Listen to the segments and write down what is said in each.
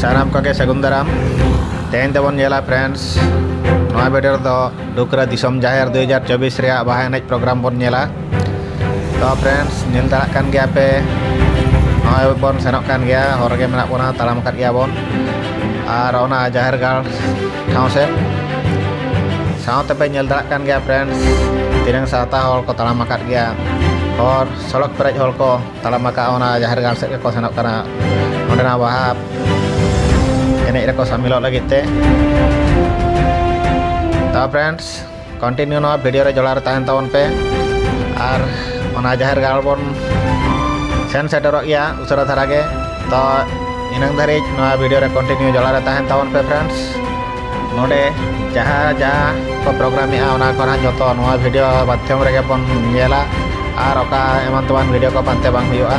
साराम को के सगुन दाराम तेन तबन जेला फ्रेंड्स नवा वीडियो दो डुकरा दिसम जाहिर 2024 रे बाहा एनेज प्रोग्राम बन जेला तो फ्रेंड्स नेल दाड़ा कान गया पे नवा बन सेनक कान गया हरगे मेना बोना तालाम काट गया बन और ओना जाहिर गाड़ ठाव से सावते पे नेल दाड़ा कान गया फ्रेंड्स तिरंग साता हर को तालाम काट गया और सड़क पेरेज हर को तालाम का ओना जाहिर गाड़ से को सेनक काना ओंडेना बाहा एनेज रे को शामिल लगित ते तो फ्रेंड्स कंटिन्यू ना वीडियो रे जोड़ा रे ताहन तावन पे और ओना जाहिर गाड़ बन सेन सेटर गया उसरा धारा गे तो इनंग धारी ना वीडियो रे कंटिन्यू जोड़ा रे ताहन तावन पे फ्रेंड्स नोडे जहाँ जहाँ को प्रोग्राम ओना को जो नवा वीडियो माध्यम रे बन नेला और ओका एमन तमान वीडियो को पांते बांग हुआ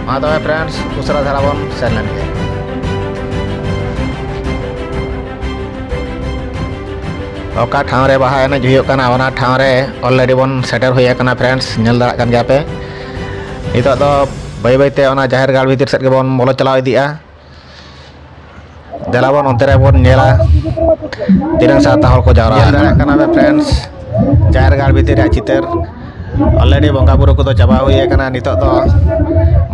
मा तो फ्रेंड्स उसरा धारा बन सेन लेन गे ओका ठाव रे बाहा एनेज हुयुग काना ओना ठाव रे ऑलरेडी बन सेटर हुई काना फ्रेंड्स नेल दाड़ा कान गया पे नितो दो बाय बायते ओना जाहिर गाड़ भीतर सेट के बन बोलो चलाव इदिया देला बन ओंते रे बन नेला तिरंग साता हर को जावरा दाड़ा काना बे फ्रेंड्स जाहिर गाड़ भीतर रे चितर ऑलरेडी बंगा बुरु को तो चाबा हुई काना नितो दो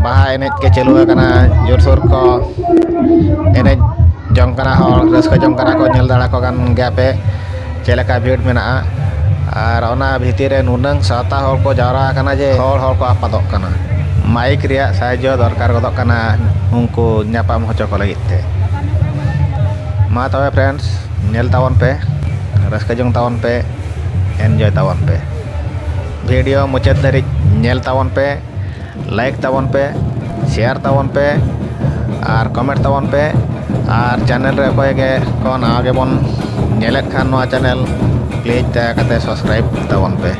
बाहा एनेज के चालू काना जोर सोर को एनेज जंग काना और रस्का जंग काना को नेल दाड़ा को कान गया पे चेलेका भीड़ में और ओना भीतर रे नुनंग साता हर को जावरा काना जे हर को आपादक काना माइक रिया साहाय्य दरकार गदक काना उनको न्यापाम होचो को लगित ते मा तबे फ्रेंड्स नेल तावन पे रस्का जंग तावन पे एनजॉय तावन पे वीडियो मुचाद धारी नेल तावन पे लाइक तावन पे शेयर तावन पे और कमेंट तावन पे और चैनल रे कोई के कोन आगे बन नेलेट खान नवा चैनल प्लीज दया करते सब्सक्राइब तावन पे।